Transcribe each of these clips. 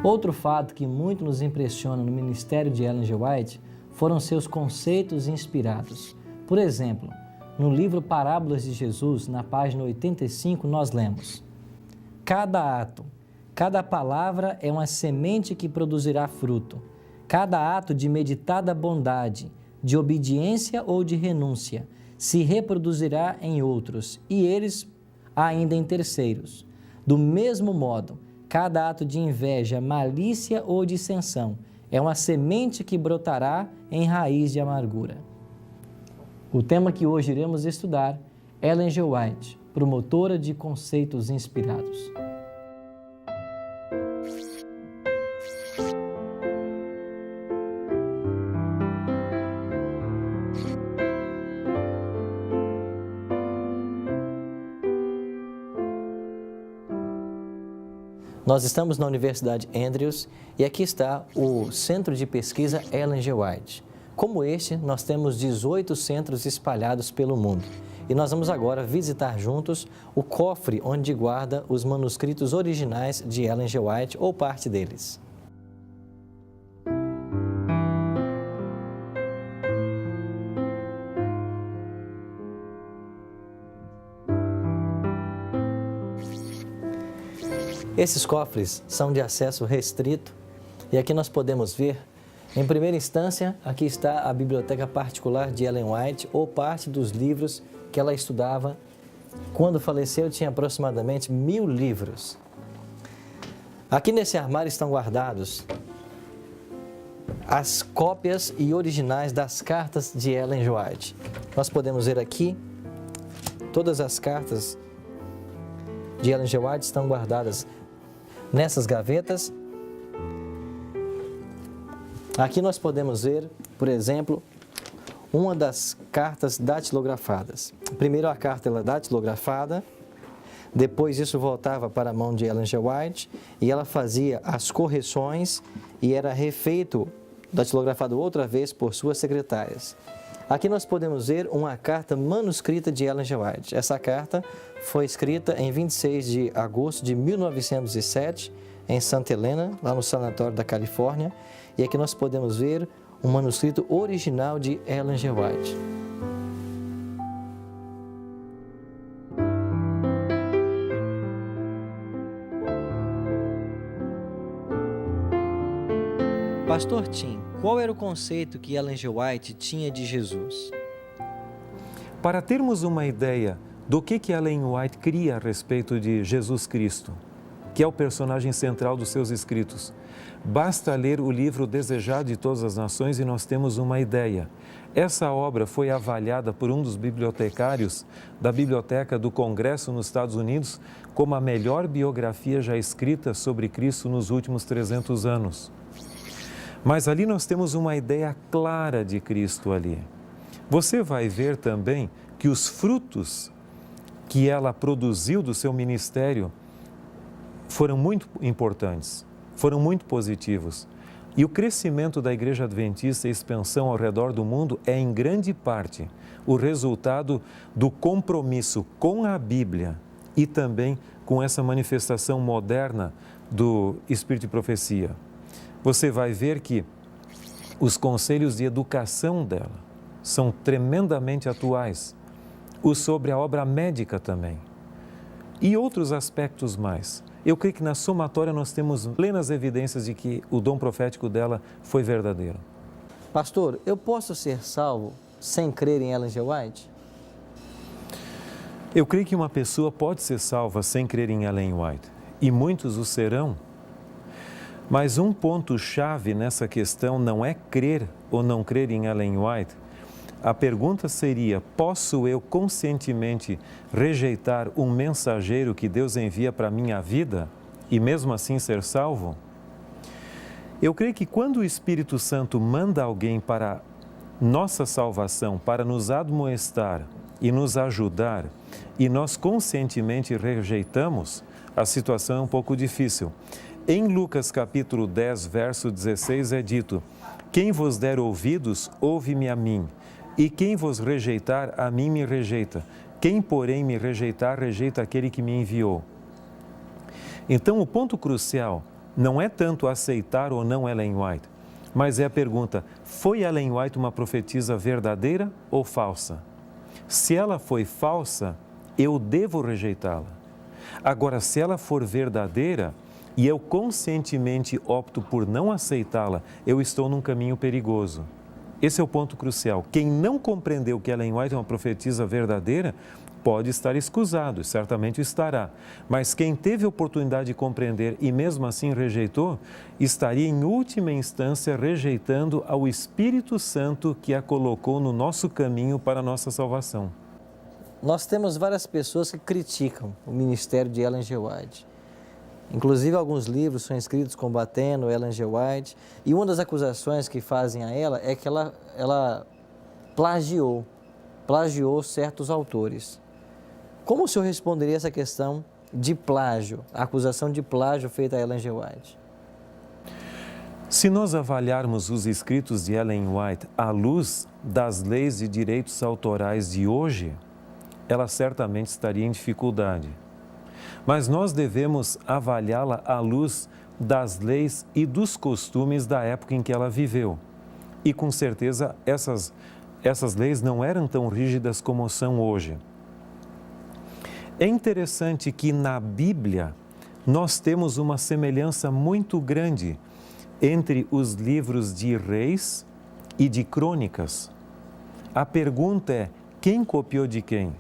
Outro fato que muito nos impressiona no ministério de Ellen G. White foram seus conceitos inspirados. Por exemplo, no livro Parábolas de Jesus, na página 85, nós lemos: cada ato, cada palavra é uma semente que produzirá fruto. Cada ato de meditada bondade, de obediência ou de renúncia, se reproduzirá em outros, e eles ainda em terceiros. Do mesmo modo, cada ato de inveja, malícia ou dissensão é uma semente que brotará em raiz de amargura. O tema que hoje iremos estudar, Ellen G. White, promotora de conceitos inspirados. Nós estamos na Universidade Andrews e aqui está o Centro de Pesquisa Ellen G. White. Como este, nós temos 18 centros espalhados pelo mundo. E nós vamos agora visitar juntos o cofre onde guarda os manuscritos originais de Ellen G. White ou parte deles. Esses cofres são de acesso restrito e aqui nós podemos ver, em primeira instância, aqui está a biblioteca particular de Ellen White ou parte dos livros que ela estudava. Quando faleceu, tinha aproximadamente 1000 livros. Aqui nesse armário estão guardados as cópias e originais das cartas de Ellen G. White. Nós podemos ver aqui, todas as cartas de Ellen G. White estão guardadas nessas gavetas. Aqui nós podemos ver, por exemplo, uma das cartas datilografadas. Primeiro a carta ela datilografada, depois isso voltava para a mão de Ellen G. White e ela fazia as correções e era refeito, datilografado outra vez por suas secretárias. Aqui nós podemos ver uma carta manuscrita de Ellen G. White. Essa carta foi escrita em 26 de agosto de 1907, em Santa Helena, lá no sanatório da Califórnia. E aqui nós podemos ver um manuscrito original de Ellen G. White. Pastor Tim, qual era o conceito que Ellen G. White tinha de Jesus? Para termos uma ideia do que Ellen White cria a respeito de Jesus Cristo, que é o personagem central dos seus escritos, basta ler o livro Desejado de Todas as Nações e nós temos uma ideia. Essa obra foi avaliada por um dos bibliotecários da Biblioteca do Congresso nos Estados Unidos como a melhor biografia já escrita sobre Cristo nos últimos 300 anos. Mas ali nós temos uma ideia clara de Cristo ali. Você vai ver também que os frutos que ela produziu do seu ministério foram muito importantes, foram muito positivos. E o crescimento da Igreja Adventista e a expansão ao redor do mundo é, em grande parte, o resultado do compromisso com a Bíblia e também com essa manifestação moderna do Espírito de Profecia. Você vai ver que os conselhos de educação dela são tremendamente atuais. Os sobre a obra médica também. E outros aspectos mais. Eu creio que na somatória nós temos plenas evidências de que o dom profético dela foi verdadeiro. Pastor, eu posso ser salvo sem crer em Ellen G. White? Eu creio que uma pessoa pode ser salva sem crer em Ellen White. E muitos o serão. Mas um ponto-chave nessa questão não é crer ou não crer em Ellen White. A pergunta seria, posso eu conscientemente rejeitar um mensageiro que Deus envia para a minha vida e mesmo assim ser salvo? Eu creio que quando o Espírito Santo manda alguém para nossa salvação, para nos admoestar e nos ajudar, e nós conscientemente rejeitamos, a situação é um pouco difícil. Em Lucas capítulo 10, verso 16 é dito, quem vos der ouvidos, ouve-me a mim, e quem vos rejeitar, a mim me rejeita. Quem, porém, me rejeitar, rejeita aquele que me enviou. Então, o ponto crucial não é tanto aceitar ou não Ellen White, mas é a pergunta: foi Ellen White uma profetisa verdadeira ou falsa? Se ela foi falsa, eu devo rejeitá-la. Agora, se ela for verdadeira e eu conscientemente opto por não aceitá-la, eu estou num caminho perigoso. Esse é o ponto crucial. Quem não compreendeu que Ellen White é uma profetisa verdadeira, pode estar escusado, certamente estará. Mas quem teve a oportunidade de compreender e mesmo assim rejeitou, estaria em última instância rejeitando ao Espírito Santo que a colocou no nosso caminho para a nossa salvação. Nós temos várias pessoas que criticam o ministério de Ellen G. White. Inclusive, alguns livros são escritos combatendo Ellen G. White. E uma das acusações que fazem a ela é que ela plagiou certos autores. Como o senhor responderia essa questão de plágio, a acusação de plágio feita a Ellen G. White? Se nós avaliarmos os escritos de Ellen White à luz das leis e direitos autorais de hoje, ela certamente estaria em dificuldade. Mas nós devemos avaliá-la à luz das leis e dos costumes da época em que ela viveu. E com certeza essas leis não eram tão rígidas como são hoje. É interessante que na Bíblia nós temos uma semelhança muito grande entre os livros de Reis e de Crônicas. A pergunta é: quem copiou de quem?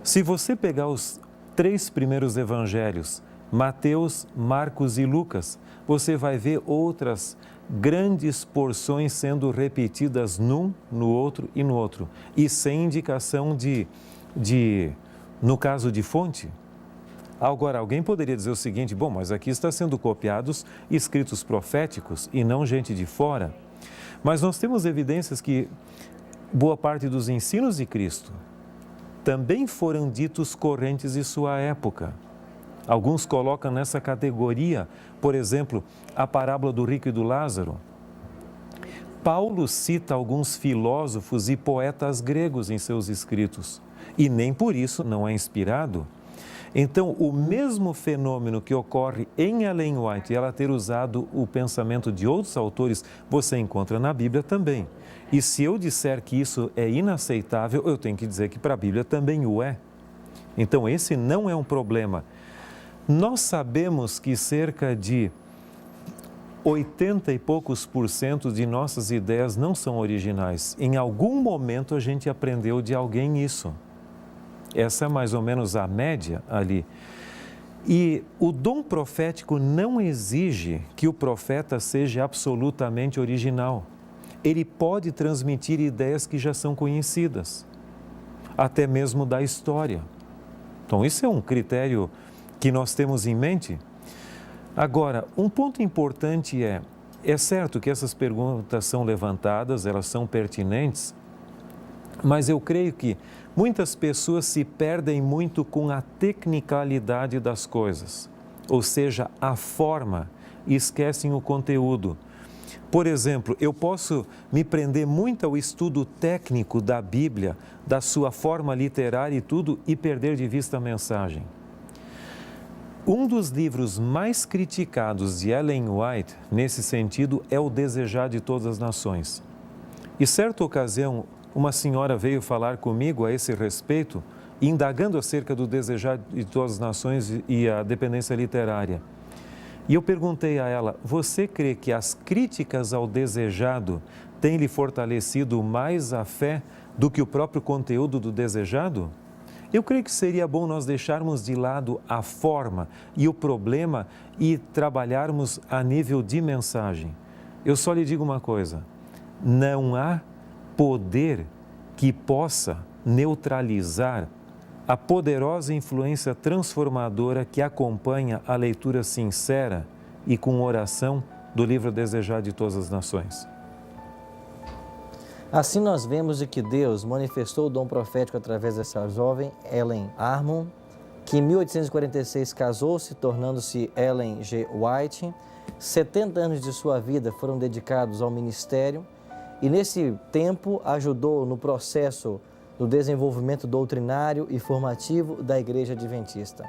Se você pegar os 3 primeiros evangelhos, Mateus, Marcos e Lucas, você vai ver outras grandes porções sendo repetidas num, no outro e no outro, e sem indicação no caso de fonte. Agora, alguém poderia dizer o seguinte: bom, mas aqui está sendo copiados escritos proféticos e não gente de fora. Mas nós temos evidências que boa parte dos ensinos de Cristo também foram ditos correntes de sua época. Alguns colocam nessa categoria, por exemplo, a parábola do rico e do Lázaro. Paulo cita alguns filósofos e poetas gregos em seus escritos, e nem por isso não é inspirado. Então, o mesmo fenômeno que ocorre em Ellen White, ela ter usado o pensamento de outros autores, você encontra na Bíblia também. E se eu disser que isso é inaceitável, eu tenho que dizer que para a Bíblia também o é. Então, esse não é um problema. Nós sabemos que cerca de 80 e poucos % de nossas ideias não são originais. Em algum momento a gente aprendeu de alguém isso. Essa é mais ou menos a média ali. E o dom profético não exige que o profeta seja absolutamente original. Ele pode transmitir ideias que já são conhecidas, até mesmo da história. Então, isso é um critério que nós temos em mente. Agora, um ponto importante é certo que essas perguntas são levantadas, elas são pertinentes, mas eu creio que muitas pessoas se perdem muito com a tecnicalidade das coisas, ou seja, a forma, e esquecem o conteúdo. Por exemplo, eu posso me prender muito ao estudo técnico da Bíblia, da sua forma literária e tudo, e perder de vista a mensagem. Um dos livros mais criticados de Ellen White, nesse sentido, é O Desejar de Todas as Nações. E certa ocasião, uma senhora veio falar comigo a esse respeito, indagando acerca do Desejar de Todas as Nações e a dependência literária. E eu perguntei a ela: você crê que as críticas ao desejado têm lhe fortalecido mais a fé do que o próprio conteúdo do desejado? Eu creio que seria bom nós deixarmos de lado a forma e o problema e trabalharmos a nível de mensagem. Eu só lhe digo uma coisa: não há poder que possa neutralizar a poderosa influência transformadora que acompanha a leitura sincera e com oração do livro Desejar de Todas as Nações. Assim nós vemos de que Deus manifestou o dom profético através dessa jovem Ellen Armon, que em 1846 casou-se, tornando-se Ellen G. White. 70 anos de sua vida foram dedicados ao ministério e nesse tempo ajudou no processo do desenvolvimento doutrinário e formativo da Igreja Adventista.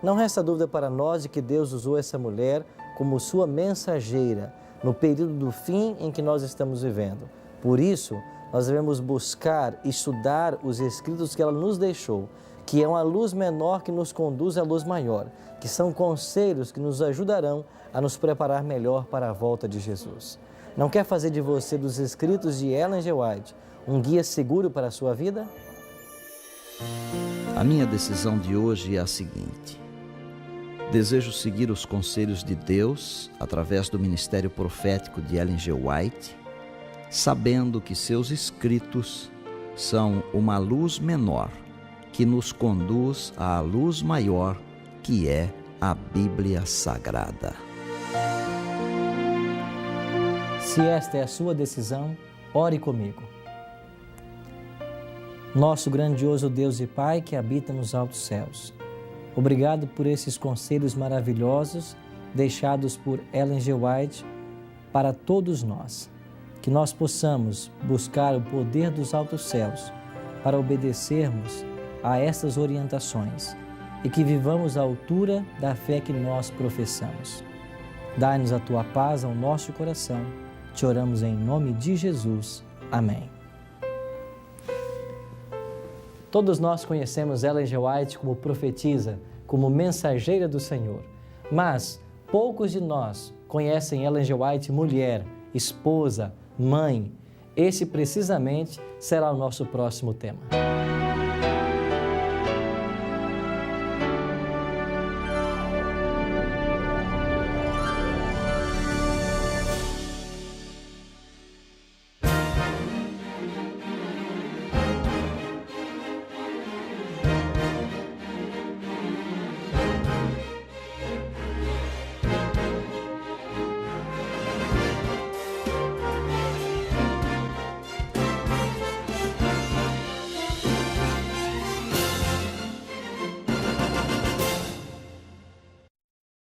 Não resta dúvida para nós de que Deus usou essa mulher como sua mensageira no período do fim em que nós estamos vivendo. Por isso, nós devemos buscar, estudar os escritos que ela nos deixou, que é uma luz menor que nos conduz à luz maior, que são conselhos que nos ajudarão a nos preparar melhor para a volta de Jesus. Não quer fazer de você, dos escritos de Ellen G. White, um guia seguro para a sua vida? A minha decisão de hoje é a seguinte: desejo seguir os conselhos de Deus através do ministério profético de Ellen G. White, sabendo que seus escritos são uma luz menor que nos conduz à luz maior, que é a Bíblia Sagrada. Se esta é a sua decisão, ore comigo. Nosso grandioso Deus e Pai que habita nos altos céus, obrigado por esses conselhos maravilhosos deixados por Ellen G. White para todos nós. Que nós possamos buscar o poder dos altos céus para obedecermos a essas orientações e que vivamos à altura da fé que nós professamos. Dai-nos a Tua paz ao nosso coração. Te oramos em nome de Jesus. Amém. Todos nós conhecemos Ellen G. White como profetisa, como mensageira do Senhor. Mas poucos de nós conhecem Ellen G. White mulher, esposa, mãe. Esse precisamente será o nosso próximo tema.